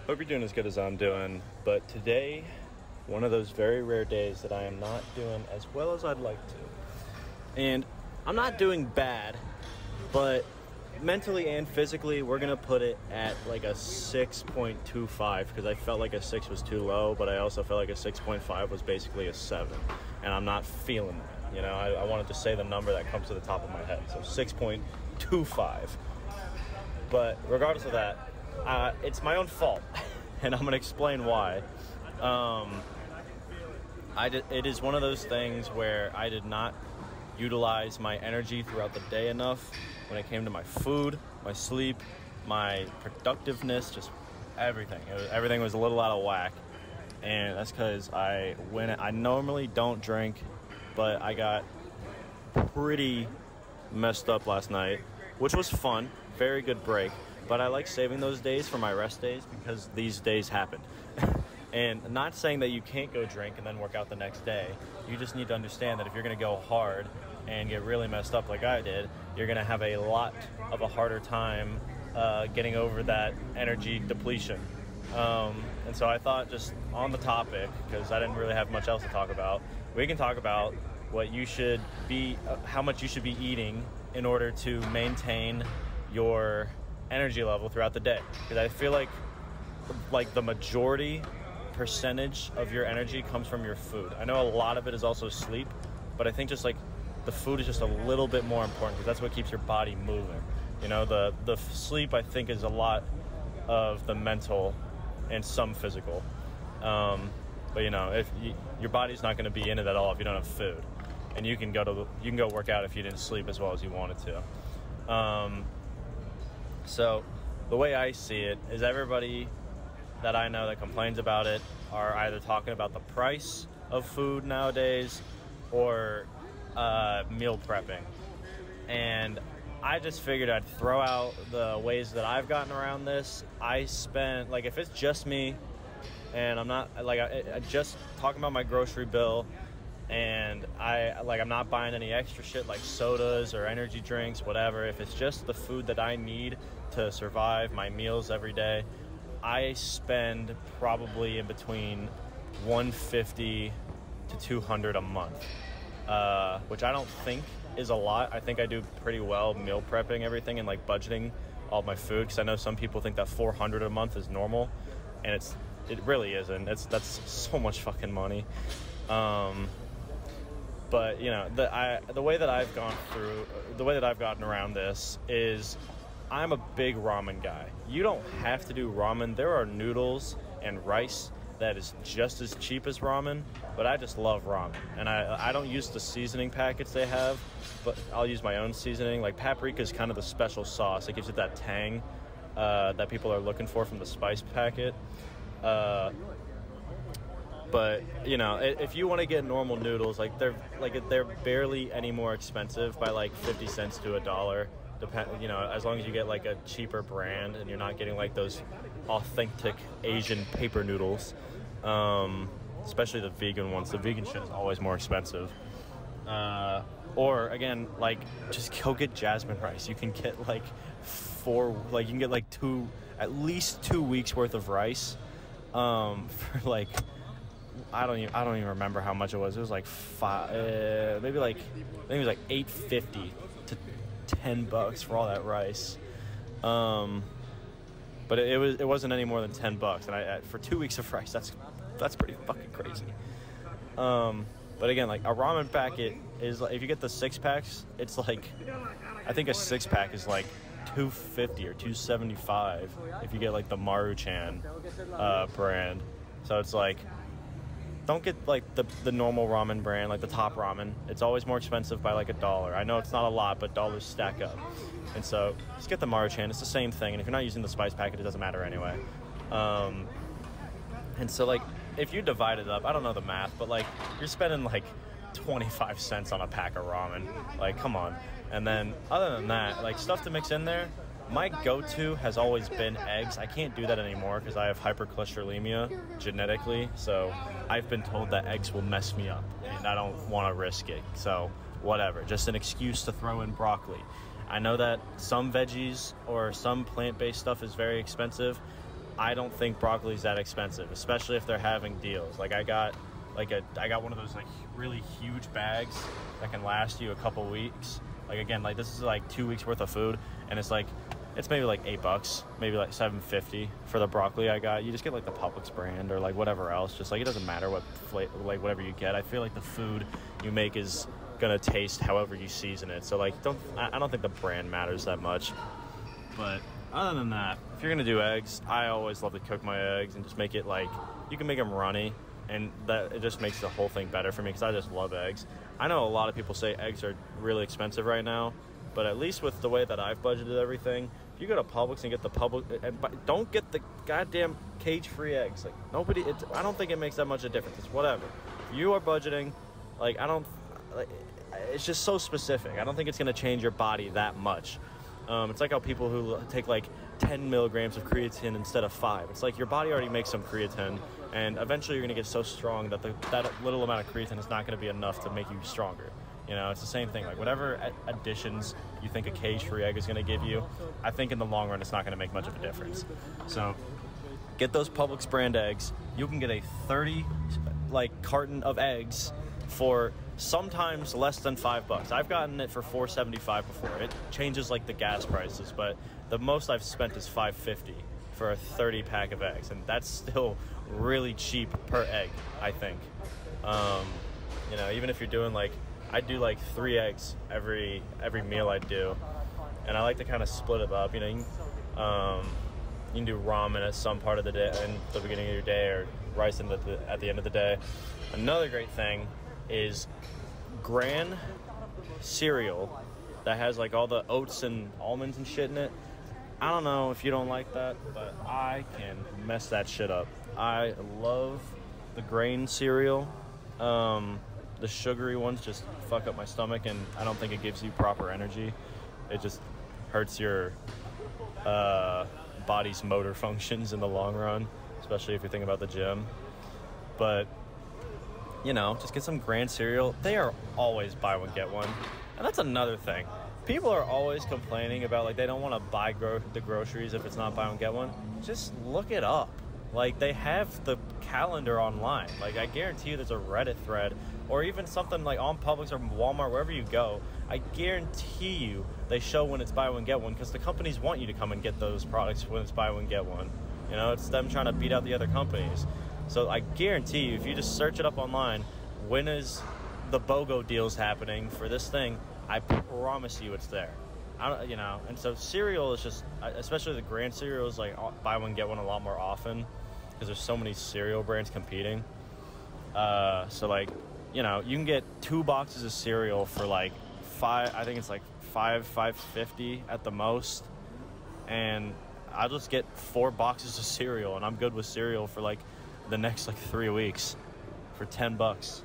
Hope you're doing as good as I'm doing, but today, one of those very rare days that I am not doing as well as I'd like to. And I'm not doing bad, but mentally and physically, we're going to put it at like a 6.25 because I felt like a 6 was too low, but I also felt like a 6.5 was basically a 7, and I'm not feeling that. You know, I wanted to say the number that comes to the top of my head, so 6.25. But regardless of that, it's my own fault, and I'm going to explain why. It is one of those things where I did not utilize my energy throughout the day enough when it came to my food, my sleep, my productiveness, just everything. Everything was a little out of whack, and that's because I normally don't drink, but I got pretty messed up last night, which was fun, very good break. But I like saving those days for my rest days because these days happened. And not saying that you can't go drink and then work out the next day. You just need to understand that if you're going to go hard and get really messed up like I did, you're going to have a lot of a harder time getting over that energy depletion. And so I thought, just on the topic, because I didn't really have much else to talk about, we can talk about what you should be, how much you should be eating in order to maintain your energy level throughout the day. Because I feel like the majority percentage of your energy comes from your food. I know a lot of it is also sleep, but I think just like the food is just a little bit more important because that's what keeps your body moving. You know, the sleep I think is a lot of the mental and some physical. But you know, if your body's not going to be in it at all if you don't have food, and you can go work out if you didn't sleep as well as you wanted to. So the way I see it is everybody that I know that complains about it are either talking about the price of food nowadays or meal prepping. And I just figured I'd throw out the ways that I've gotten around this. I spent, like, if it's just me and I'm not, like, I just talking about my grocery bill, and I'm not buying any extra shit like sodas or energy drinks, whatever. If it's just the food that I need to survive my meals every day, I spend probably in between $150 to $200 a month, which I don't think is a lot. I think I do pretty well meal prepping everything and like budgeting all my food, because I know some people think that $400 a month is normal, and it really isn't. That's so much fucking money. But you know, the way that I've gotten around this is I'm a big ramen guy. You don't have to do ramen. There are noodles and rice that is just as cheap as ramen, but I just love ramen. And I don't use the seasoning packets they have, but I'll use my own seasoning. Like paprika is kind of the special sauce. It gives it that tang that people are looking for from the spice packet. But you know, if you want to get normal noodles, they're barely any more expensive by like 50 cents to $1. You know, as long as you get like a cheaper brand and you're not getting like those authentic Asian paper noodles, especially the vegan ones. The vegan shit is always more expensive. Or again, like, just go get jasmine rice. You can get like at least 2 weeks worth of rice for like, I don't even remember how much it was. It was like I think it was like $8.50 to $10 for all that rice. But it wasn't any more than $10, and for 2 weeks of rice, that's pretty fucking crazy. But again, like a ramen packet is like, if you get the 6-packs, it's like, I think a 6-pack is like $250 or $275 if you get like the Maruchan brand. So it's like, don't get like the normal ramen brand, like the top ramen. It's always more expensive by like $1. I know it's not a lot, but dollars stack up. And so just get the Maruchan. It's the same thing. And if you're not using the spice packet, it doesn't matter anyway. And so like, if you divide it up, I don't know the math, but like you're spending like 25 cents on a pack of ramen. Like, come on. And then other than that, like stuff to mix in there, my go-to has always been eggs. I can't do that anymore because I have hypercholesterolemia genetically. So I've been told that eggs will mess me up, and I don't want to risk it. So whatever, just an excuse to throw in broccoli. I know that some veggies or some plant-based stuff is very expensive. I don't think broccoli's that expensive, especially if they're having deals. Like I got one of those like really huge bags that can last you a couple weeks. Like again, like this is like 2 weeks worth of food, and it's maybe like $8, maybe like $7.50 for the broccoli I got. You just get like the Publix brand or like whatever else. Just like it doesn't matter like whatever you get. I feel like the food you make is gonna taste however you season it. So like I don't think the brand matters that much. But other than that, if you're gonna do eggs, I always love to cook my eggs and just make it like you can make them runny, and that it just makes the whole thing better for me because I just love eggs. I know a lot of people say eggs are really expensive right now, but at least with the way that I've budgeted everything, if you go to Publix and get the don't get the goddamn cage-free eggs. Like I don't think it makes that much of a difference. It's whatever. If you are budgeting, like it's just so specific. I don't think it's gonna change your body that much. It's like how people who take like 10 milligrams of creatine instead of 5. It's like your body already makes some creatine, and eventually you're gonna get so strong that that little amount of creatine is not gonna be enough to make you stronger. You know, it's the same thing. Like whatever additions you think a cage-free egg is gonna give you, I think in the long run it's not gonna make much of a difference. So get those Publix brand eggs. You can get a 30 carton of eggs for sometimes less than $5. I've gotten it for $4.75 before. It changes like the gas prices, but the most I've spent is $5.50 for a 30 pack of eggs, and that's still really cheap per egg, I think. You know, even if you're doing I do like 3 eggs every meal I do, and I like to kind of split it up. You know, you can do ramen at some part of the day, in the beginning of your day, or rice at the end of the day. Another great thing is Gran cereal that has like all the oats and almonds and shit in it. I don't know if you don't like that, but I can mess that shit up. I love the grain cereal. The sugary ones just fuck up my stomach, and I don't think it gives you proper energy. It just hurts your body's motor functions in the long run, especially if you're thinking about the gym. But you know, just get some Gran cereal. They are always buy one, get one. And that's another thing. People are always complaining about, like, they don't want to buy the groceries if it's not buy one, get one. Just look it up. Like, they have the calendar online. Like, I guarantee you there's a Reddit thread, or even something like on Publix or Walmart, wherever you go. I guarantee you they show when it's buy one, get one, because the companies want you to come and get those products when it's buy one, get one. You know, it's them trying to beat out the other companies. So I guarantee you, if you just search it up online, when is the BOGO deals happening for this thing, I promise you it's there. You know, and so cereal is just, especially the Gran cereal is like buy one, get one a lot more often because there's so many cereal brands competing. So like, you know, you can get 2 boxes of cereal for like $5.50 at the most. And I'll just get 4 boxes of cereal, and I'm good with cereal for like the next 3 weeks for $10.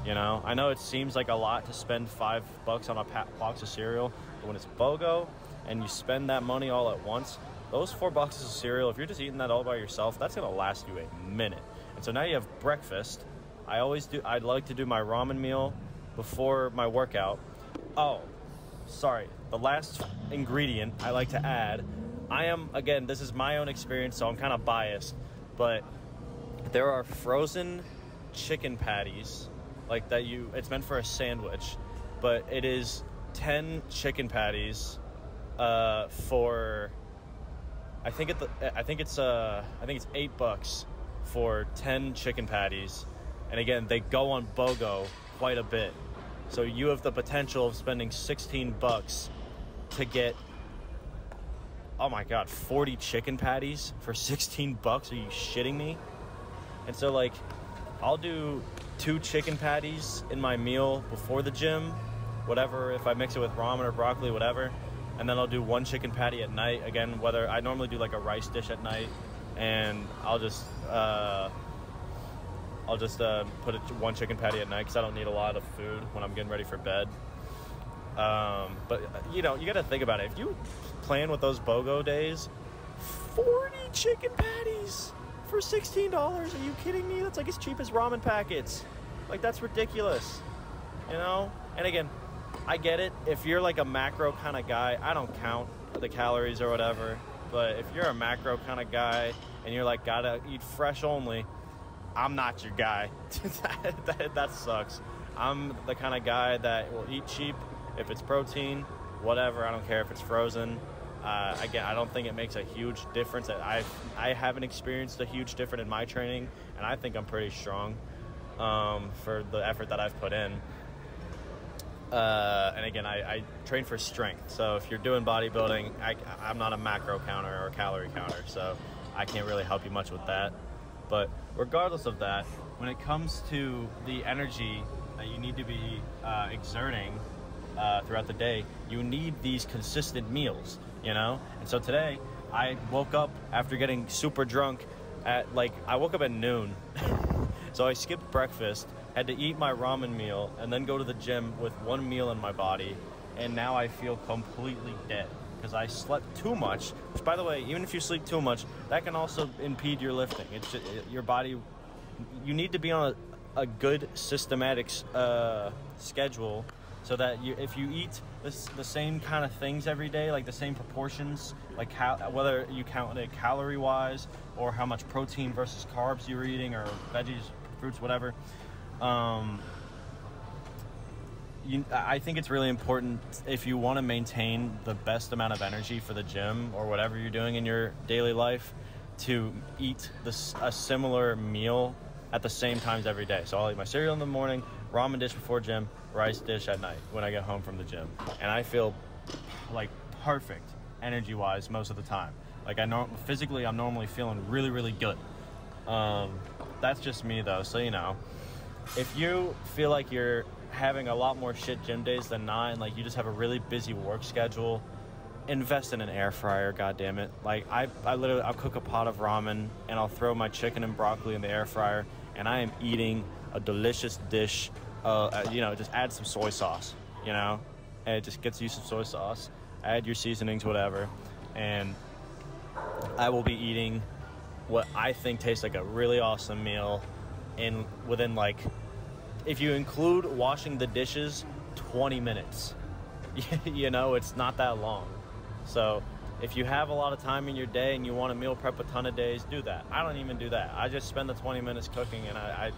You know, I know it seems like a lot to spend $5 on a box of cereal, but when it's BOGO and you spend that money all at once, those 4 boxes of cereal, if you're just eating that all by yourself, that's gonna last you a minute. And so now you have breakfast. I'd like to do my ramen meal before my workout. Oh, sorry, the last ingredient I like to add, again, this is my own experience, so I'm kind of biased, but there are frozen chicken patties like that. It's meant for a sandwich, but it is 10 chicken patties for I think it's $8 for 10 chicken patties. And again, they go on BOGO quite a bit, so you have the potential of spending $16 to get, oh my god, 40 chicken patties for $16. Are you shitting me? And so, like, I'll do 2 chicken patties in my meal before the gym, whatever, if I mix it with ramen or broccoli, whatever. And then I'll do 1 chicken patty at night. Again, whether I normally do like a rice dish at night, and I'll just put 1 chicken patty at night because I don't need a lot of food when I'm getting ready for bed. But you know, you got to think about it. If you plan with those BOGO days, 40 chicken patties for $16. Are you kidding me? That's like as cheap as ramen packets. Like, that's ridiculous, you know? And again, I get it. If you're like a macro kind of guy, I don't count the calories or whatever. but if you're a macro kind of guy and you're like, gotta eat fresh only, I'm not your guy. that sucks. I'm the kind of guy that will eat cheap. If it's protein, whatever, I don't care if it's frozen. Again, I don't think it makes a huge difference. I haven't experienced a huge difference in my training, and I think I'm pretty strong for the effort that I've put in. And again, I train for strength. So if you're doing bodybuilding, I'm not a macro counter or a calorie counter, so I can't really help you much with that. But regardless of that, when it comes to the energy that you need to be exerting throughout the day, you need these consistent meals, you know? And so today, I woke up after getting super drunk I woke up at noon. So I skipped breakfast, had to eat my ramen meal, and then go to the gym with one meal in my body. And now I feel completely dead because I slept too much, which, by the way, even if you sleep too much, that can also impede your lifting. It's just, your body, you need to be on a good systematic schedule so that if you eat the same kind of things every day, like the same proportions, like whether you count it calorie-wise or how much protein versus carbs you're eating or veggies, fruits, whatever, I think it's really important if you want to maintain the best amount of energy for the gym or whatever you're doing in your daily life to eat a similar meal at the same times every day. So I'll eat my cereal in the morning, ramen dish before gym, rice dish at night when I get home from the gym. And I feel like perfect energy-wise most of the time. Like physically, I'm normally feeling really, really good. That's just me though, so you know. If you feel like you're having a lot more shit gym days than not, and like you just have a really busy work schedule, invest in an air fryer, goddammit. Like I'll cook a pot of ramen and I'll throw my chicken and broccoli in the air fryer and I am eating a delicious dish. You know, just add some soy sauce, you know, and it just gets you some soy sauce, add your seasonings, whatever, and I will be eating what I think tastes like a really awesome meal within, like, if you include washing the dishes, 20 minutes. You know, it's not that long. So if you have a lot of time in your day and you want to meal prep a ton of days, do that. I don't even do that. I just spend the 20 minutes cooking, and I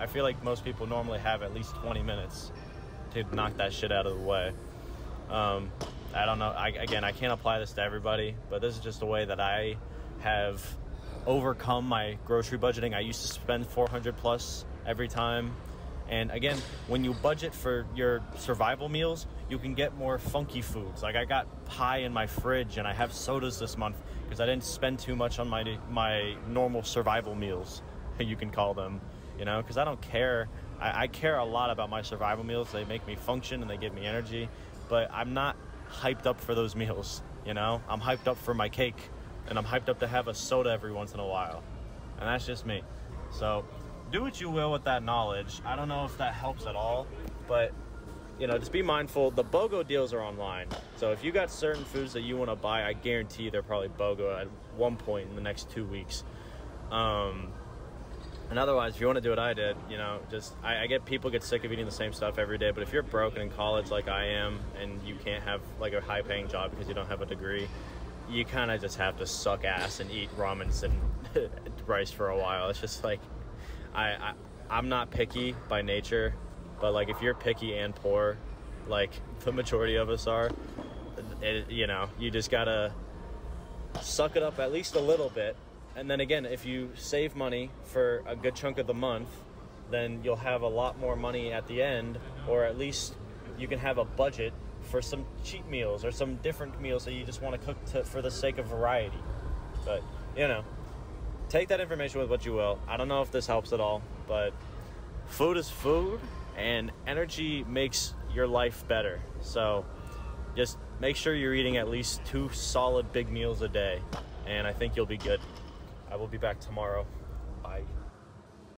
feel like most people normally have at least 20 minutes to knock that shit out of the way. I don't know. Again, I can't apply this to everybody, but this is just a way that I have overcome my grocery budgeting. I used to spend $400 plus every time. And again, when you budget for your survival meals, you can get more funky foods. Like I got pie in my fridge and I have sodas this month because I didn't spend too much on my normal survival meals, you can call them, you know, because I don't care. I care a lot about my survival meals. They make me function and they give me energy, but I'm not hyped up for those meals, you know? I'm hyped up for my cake and I'm hyped up to have a soda every once in a while. And that's just me. So do what you will with that knowledge. I don't know if that helps at all, but you know, just be mindful. The BOGO deals are online. So if you got certain foods that you want to buy, I guarantee they're probably BOGO at one point in the next 2 weeks. And otherwise, if you want to do what I did, you know, just, I get people get sick of eating the same stuff every day, but if you're broken in college like I am, and you can't have like a high paying job because you don't have a degree, you kind of just have to suck ass and eat ramens and rice for a while. It's just like, I'm not picky by nature, but like if you're picky and poor, like the majority of us are, you know, you just gotta suck it up at least a little bit. And then again, if you save money for a good chunk of the month, then you'll have a lot more money at the end, or at least you can have a budget for some cheat meals or some different meals that you just want to cook for the sake of variety. But, you know, take that information with what you will. I don't know if this helps at all, but food is food, and energy makes your life better. So just make sure you're eating at least 2 solid big meals a day, and I think you'll be good. I will be back tomorrow.